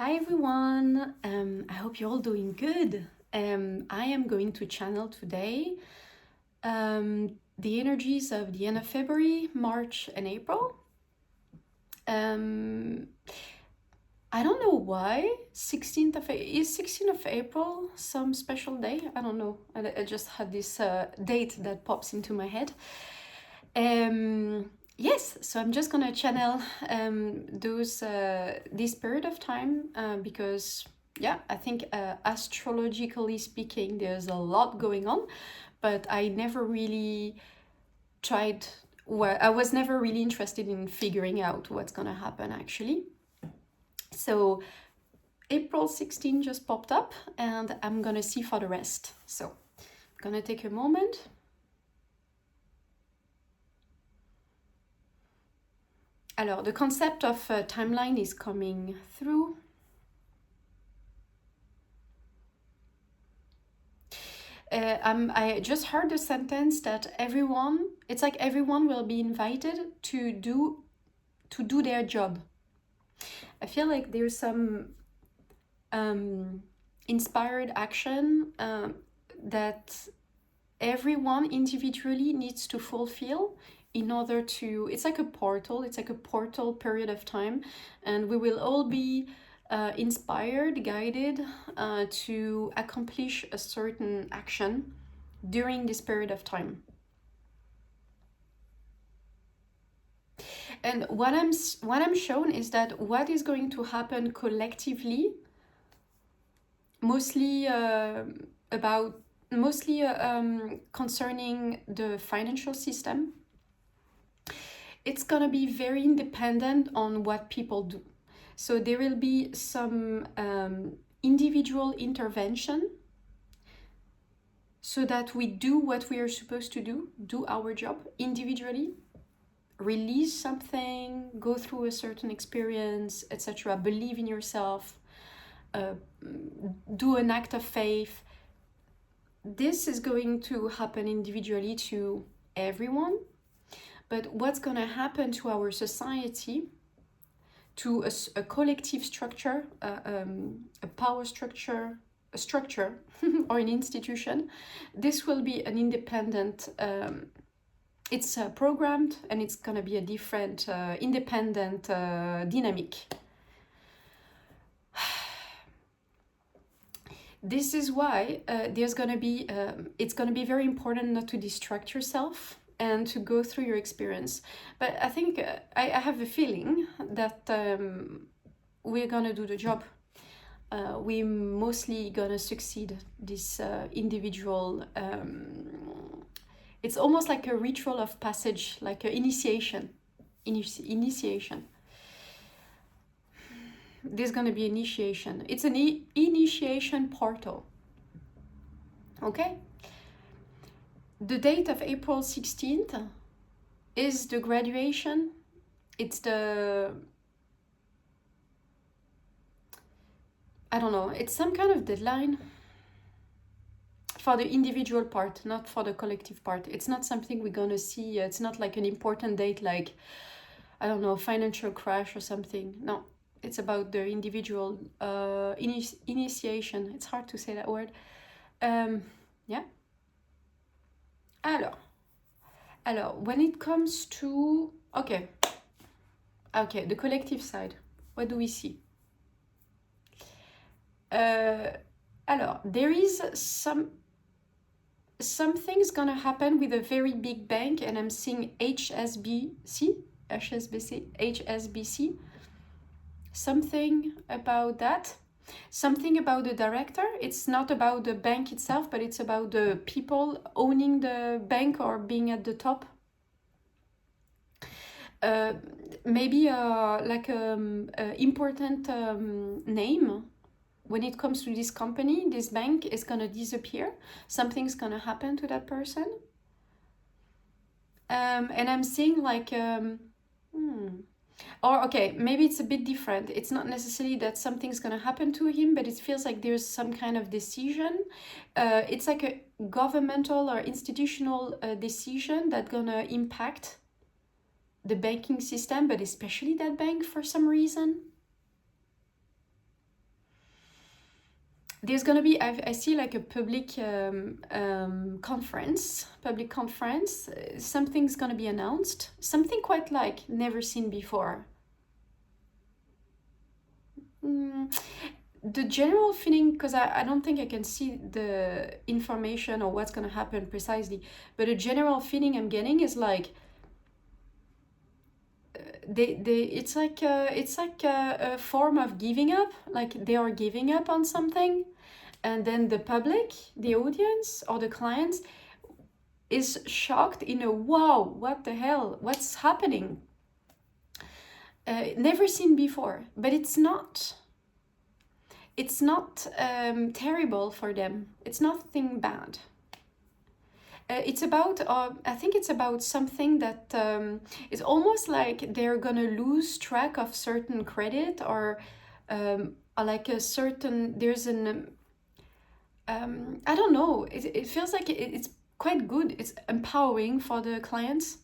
Hi everyone, I hope you're all doing good. I am going to channel today the energies of the end of February, March, and April. Um, I don't know why 16th of April some special day? I don't know. I just had this date that pops into my head. Yes, so I'm just gonna channel this period of time because I think astrologically speaking, there's a lot going on, but I never really tried. Well, I was never really interested in figuring out what's gonna happen actually. So April 16 just popped up, and I'm gonna see for the rest. So I'm gonna take a moment. Alors, the concept of timeline is coming through. I just heard the sentence that it's like everyone will be invited to do their job. I feel like there's some inspired action that everyone individually needs to fulfill in order to, it's like a portal period of time, and we will all be inspired, guided to accomplish a certain action during this period of time. And what I'm shown is that what is going to happen collectively, mostly concerning the financial system, it's gonna be very independent on what people do. So there will be some individual intervention so that we do what we are supposed to do our job individually, release something, go through a certain experience, etc. Believe in yourself, do an act of faith. This is going to happen individually to everyone, but what's going to happen to our society, to a collective structure, a power structure, a structure or an institution, this will be an independent, it's programmed, and it's going to be a different independent dynamic. This is why it's going to be very important not to distract yourself and to go through your experience. But I think I have a feeling that we're going to do the job. We're mostly going to succeed this individual. It's almost like a ritual of passage, like an initiation. Initiation. There's going to be initiation. It's an initiation portal. Okay? The date of April 16th is the graduation. It's the... I don't know. It's some kind of deadline for the individual part, not for the collective part. It's not something we're going to see. It's not like an important date like, I don't know, financial crash or something. No. It's about the individual initiation. It's hard to say that word. Yeah. Alors, when it comes to... Okay, the collective side. What do we see? Alors, there is something's gonna happen with a very big bank, and I'm seeing HSBC. Something about that. Something about the director. It's not about the bank itself, but it's about the people owning the bank or being at the top. Maybe like an important name. When it comes to this company, this bank is gonna disappear. Something's gonna happen to that person. And I'm seeing like... Or, okay, maybe it's a bit different. It's not necessarily that something's going to happen to him, but it feels like there's some kind of decision. It's like a governmental or institutional decision that's going to impact the banking system, but especially that bank for some reason. there's gonna be, I see like a public conference, something's gonna be announced, something quite like never seen before. The general feeling, because I don't think I can see the information or what's gonna happen precisely, but a general feeling I'm getting is like it's like a form of giving up, like they are giving up on something, and then the public, the audience or the clients is shocked in a wow, what the hell, what's happening, never seen before. But it's not terrible for them, it's nothing bad. It's about, I think it's about something that is almost like they're gonna lose track of certain credit, or like a certain, there's an, I don't know, it feels like it's quite good, it's empowering for the clients,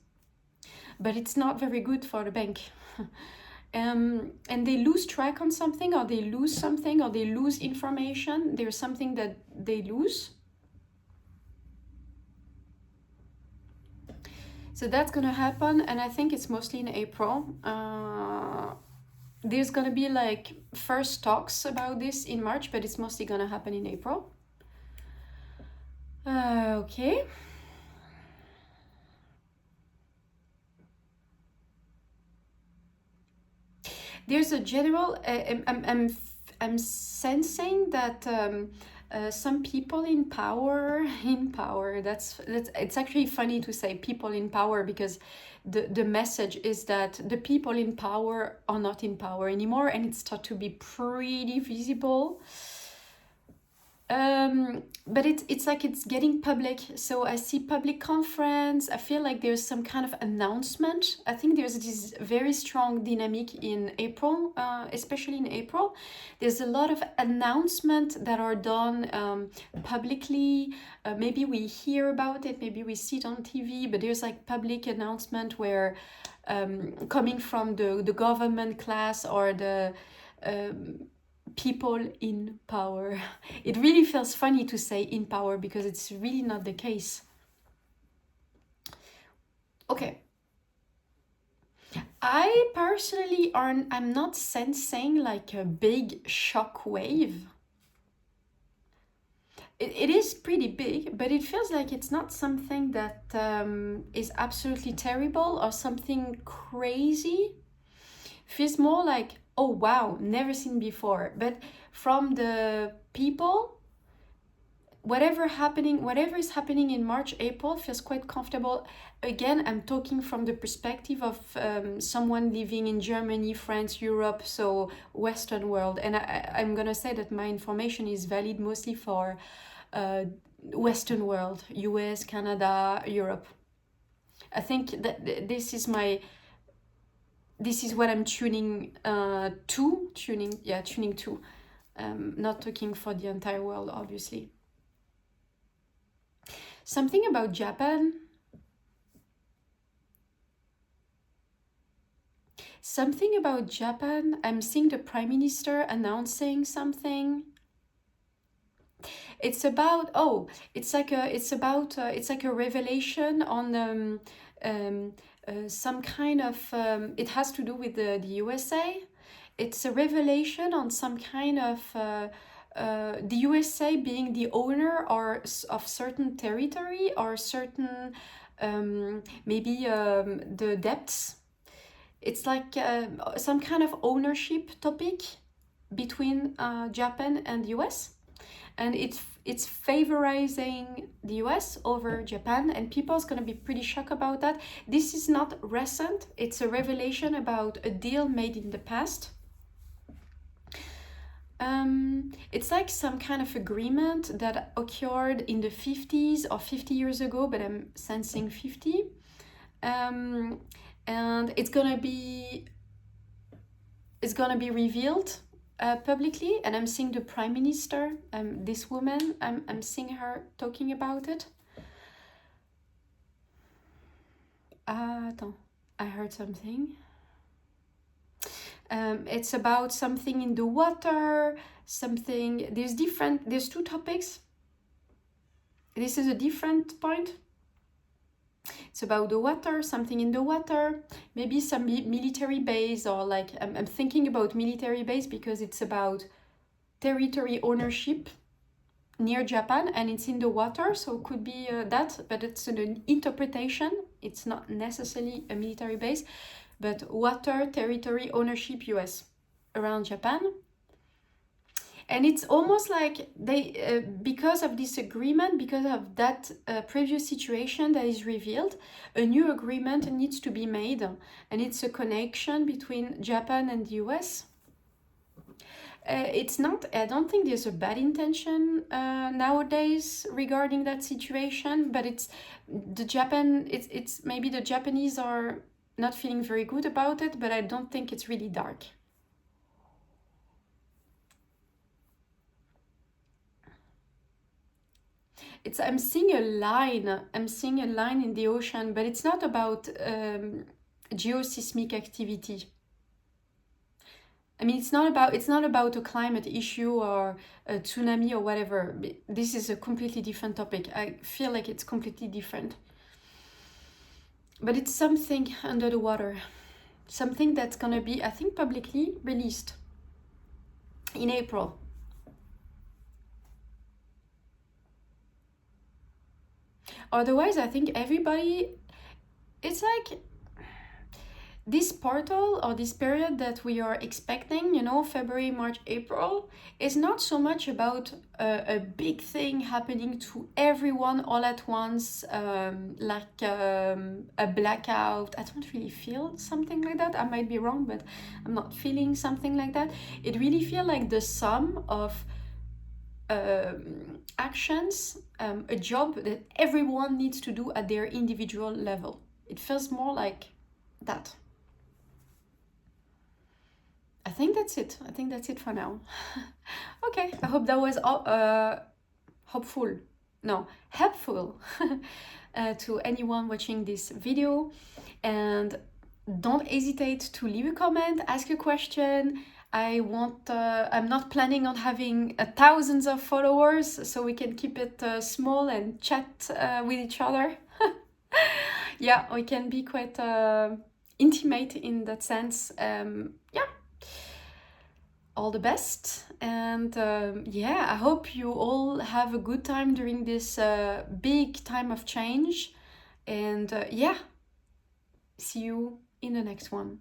but it's not very good for the bank. And they lose track on something, or they lose something, or they lose information, there's something that they lose. So that's gonna happen, and I think it's mostly in April. There's gonna be like first talks about this in March, but it's mostly gonna happen in April. Okay. There's a general. I'm sensing that. Some people in power, that's it's actually funny to say people in power, because the message is that the people in power are not in power anymore, and it's started to be pretty visible. But it's like it's getting public. So I see public conference, I feel like there's some kind of announcement. I think there's this very strong dynamic in April, especially in April. There's a lot of announcements that are done publicly. Maybe we hear about it, maybe we see it on TV, but there's like public announcement where coming from the government class or the people in power. It really feels funny to say in power, because it's really not the case. Okay. I personally I'm not sensing like a big shock wave. It is pretty big, but it feels like it's not something that is absolutely terrible or something crazy. Feels more like, oh wow, never seen before. But from the people, whatever is happening in March, April feels quite comfortable. Again, I'm talking from the perspective of someone living in Germany, France, Europe, so Western world. And I'm gonna say that my information is valid mostly for Western world, US, Canada, Europe. I think that this is what I'm tuning to. Not talking for the entire world, obviously. Something about Japan. I'm seeing the Prime Minister announcing something. It's about it's like a revelation on some kind of it has to do with the USA. It's a revelation on some kind of the USA being the owner of certain territory, or certain maybe the debts. It's like some kind of ownership topic between Japan and US, and it's favorizing the US over Japan, and people's gonna be pretty shocked about that. This is not recent, it's a revelation about a deal made in the past. It's like some kind of agreement that occurred in the 50s or 50 years ago, but I'm sensing 50. And it's gonna be revealed publicly, and I'm seeing the Prime Minister, this woman, I'm seeing her talking about it. Attends, I heard something. It's about something in the water, something, there's two topics. This is a different point. It's about the water, something in the water, maybe some military base, or like, I'm thinking about military base because it's about territory ownership near Japan, and it's in the water, so it could be that, but it's an interpretation. It's not necessarily a military base, but water, territory, ownership, US, around Japan. And it's almost like they, because of this agreement, because of that previous situation that is revealed, a new agreement needs to be made. And it's a connection between Japan and the US. It's not, I don't think there's a bad intention nowadays regarding that situation, but it's maybe the Japanese are not feeling very good about it, but I don't think it's really dark. I'm seeing a line in the ocean, but it's not about geoseismic activity. I mean, it's not about a climate issue or a tsunami or whatever. This is a completely different topic. I feel like it's completely different. But it's something under the water. Something that's gonna be, I think, publicly released in April. Otherwise, I think everybody, it's like this portal or this period that we are expecting, you know, February, March, April, is not so much about a big thing happening to everyone all at once, like a blackout. I don't really feel something like that. I might be wrong, but I'm not feeling something like that. It really feels like the sum of actions, a job that everyone needs to do at their individual level. It feels more like that. I think that's it for now. Okay, I hope that was helpful to anyone watching this video. And don't hesitate to leave a comment, ask a question. I'm not planning on having thousands of followers, so we can keep it small and chat with each other. Yeah, we can be quite intimate in that sense. Yeah, all the best. And yeah, I hope you all have a good time during this big time of change. And yeah, see you in the next one.